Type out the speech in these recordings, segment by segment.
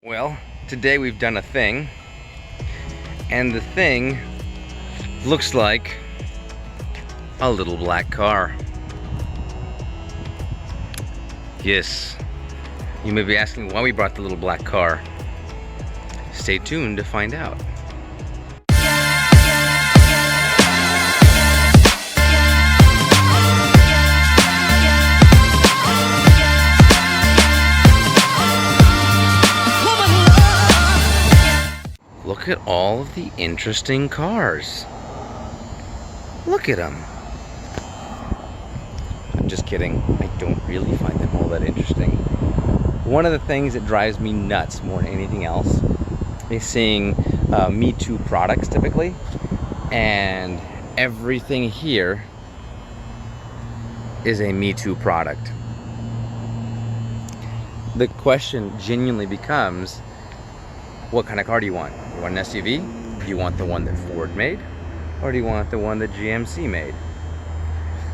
Well, today we've done a thing, and the thing looks like a little black car. Yes, you may be asking why we brought the little black car. Stay tuned to find out. Look at all of the interesting cars. Look at them. I'm just kidding. I don't really find them all that interesting. One of the things that drives me nuts more than anything else is seeing Me Too products typically, and everything here is a Me Too product. The question genuinely becomes, what kind of car do you want? You want an SUV? Do you want the one that Ford made? Or do you want the one that GMC made?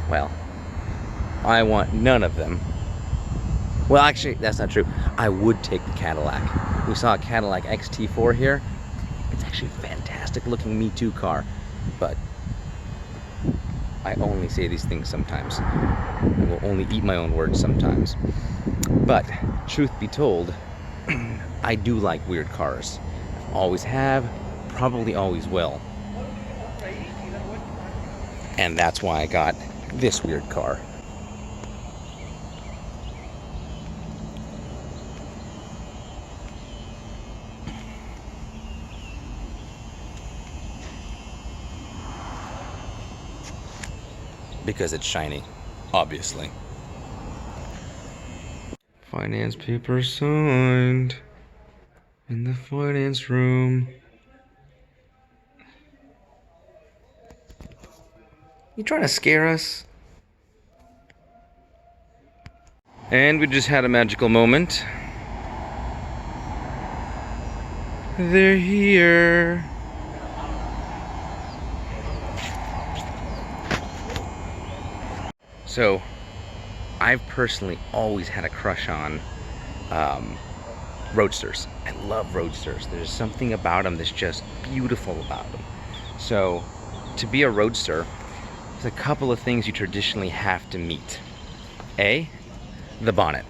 Well, I want none of them. Well, actually, that's not true. I would take the Cadillac. We saw a Cadillac XT4 here. It's actually a fantastic looking Me Too car. But I only say these things sometimes. I will only eat my own words sometimes. But, truth be told, I do like weird cars. Always have, probably always will. And that's why I got this weird car. Because it's shiny, obviously. Finance papers signed in the finance room. You trying to scare us? And we just had a magical moment. They're here. So, I've personally always had a crush on roadsters. I love roadsters. There's something about them that's just beautiful about them. So, to be a roadster, there's a couple of things you traditionally have to meet. A, the bonnet.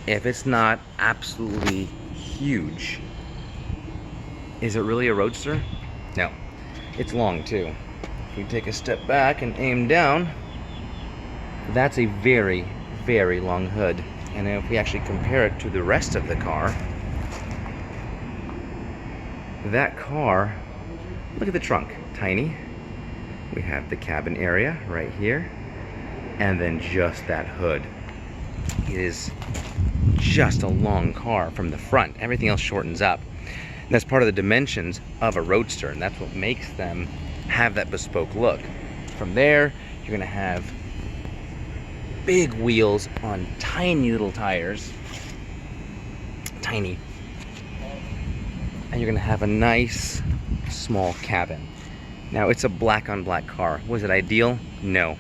If it's not absolutely huge, is it really a roadster? No. It's long too. If we take a step back and aim down, that's a very, very long hood. And if we actually compare it to the rest of the car, that car, look at the trunk, tiny. We have the cabin area right here, and then just that hood. It is just a long car from the front. Everything else shortens up. And that's part of the dimensions of a roadster, and that's what makes them have that bespoke look. From there, you're gonna have big wheels on tiny little tires, tiny, and you're gonna have a nice small cabin. Now, it's a black on black car. Was it ideal? No,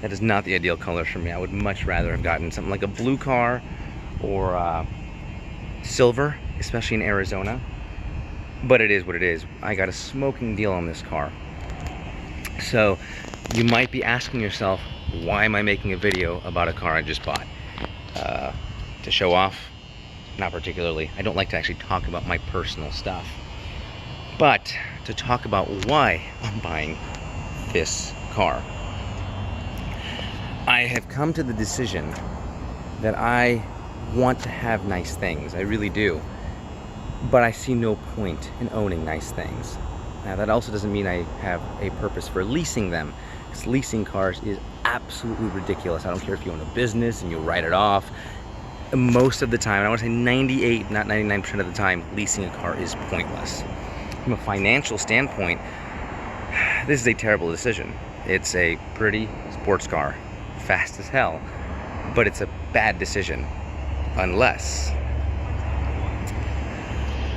that is not the ideal color for me. I would much rather have gotten something like a blue car or silver, especially in Arizona, but it is what it is. I got a smoking deal on this car. So you might be asking yourself, why am I making a video about a car I just bought? To show off? Not particularly. I don't like to actually talk about my personal stuff. But to talk about why I'm buying this car. I have come to the decision that I want to have nice things. I really do. But I see no point in owning nice things. Now, that also doesn't mean I have a purpose for leasing them. Because leasing cars is absolutely ridiculous. I don't care if you own a business and you write it off. Most of the time, I want to say 98, not 99% of the time, leasing a car is pointless. From a financial standpoint, this is a terrible decision. It's a pretty sports car, fast as hell, but it's a bad decision unless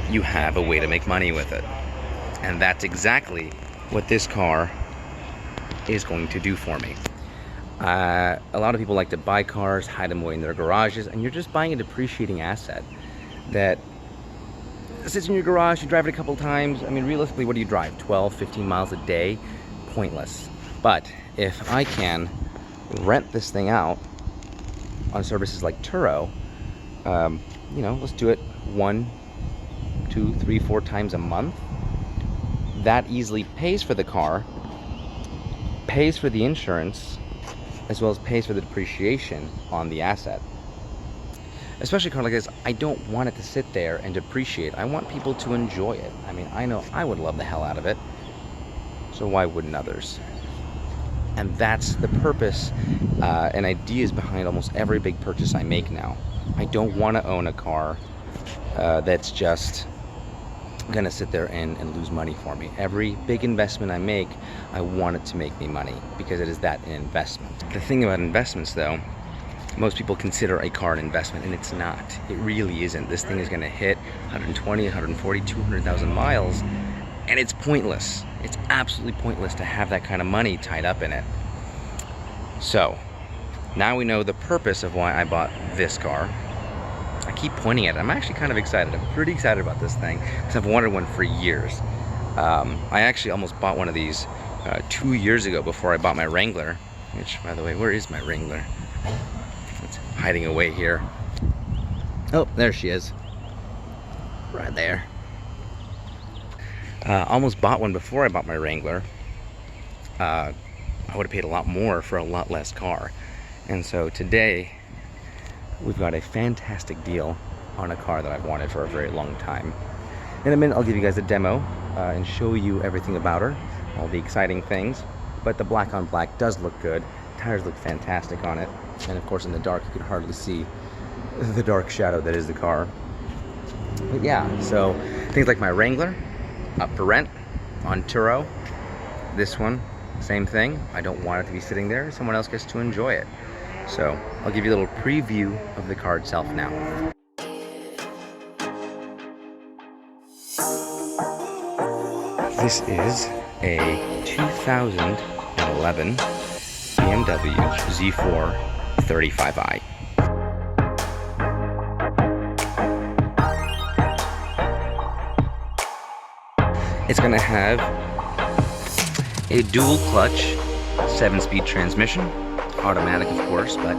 you have a way to make money with it. And that's exactly what this car is going to do for me. A lot of people like to buy cars, hide them away in their garages, and you're just buying a depreciating asset. that sits in your garage, you drive it a couple times. I mean, realistically, what do you drive? 12, 15 miles a day? Pointless. But if I can rent this thing out on services like Turo, you know, let's do it 1, 2, 3, 4 times a month. That easily pays for the car, pays for the insurance, as well as pays for the depreciation on the asset. Especially a car like this, I don't want it to sit there and depreciate. I want people to enjoy it. I mean, I know I would love the hell out of it, so why wouldn't others? And that's the purpose and ideas behind almost every big purchase I make now. I don't want to own a car that's just gonna sit there and lose money for me. Every big investment I make, I want it to make me money, because it is that an investment. The thing about investments though, most people consider a car an investment, and it's not. It really isn't. This thing is gonna hit 120, 140, 200,000 miles, and it's pointless. It's absolutely pointless to have that kind of money tied up in it. So, now we know the purpose of why I bought this car. I keep pointing at it. I'm actually kind of excited. I'm pretty excited about this thing, because I've wanted one for years. I actually almost bought one of these 2 years ago before I bought my Wrangler, which, by the way, where is my Wrangler? It's hiding away here. Oh, there she is. Right there. Almost bought one before I bought my Wrangler. I would have paid a lot more for a lot less car. And so today, we've got a fantastic deal on a car that I've wanted for a very long time. In a minute, I'll give you guys a demo and show you everything about her, all the exciting things. But the black on black does look good. Tires look fantastic on it. And of course, in the dark, you can hardly see the dark shadow that is the car. But yeah, so things like my Wrangler, up for rent on Turo. This one, same thing. I don't want it to be sitting there. Someone else gets to enjoy it. So I'll give you a little preview of the car itself now. This is a 2011 Bmw Z4 35i. It's going to have a dual clutch 7-speed transmission, automatic of course, but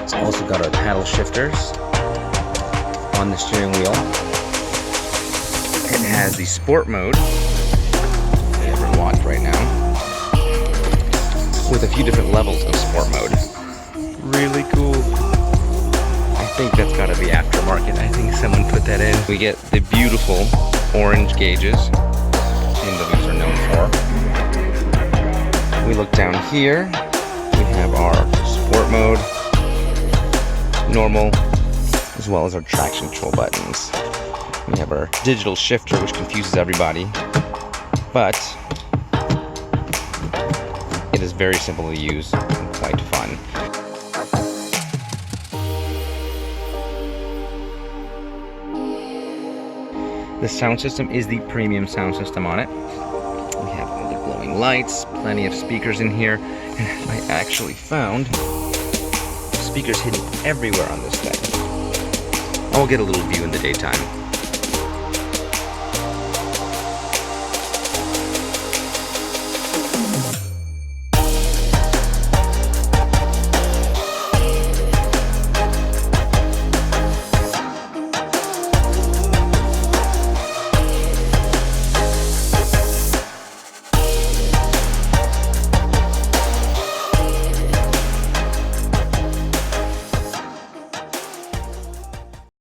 it's also got our paddle shifters on the steering wheel. It has the sport mode, we have it locked right now, with a few different levels of sport mode. Really cool. I think that's got to be aftermarket. I think someone put that in. We get the beautiful orange gauges BMWs are known for. We look down here, we have our sport mode, normal, as well as our traction control buttons. We have our digital shifter, which confuses everybody, but it is very simple to use and quite fun. The sound system is the premium sound system on it. We have all the glowing lights, plenty of speakers in here, and I actually found speakers hidden everywhere on this thing. I'll get a little view in the daytime.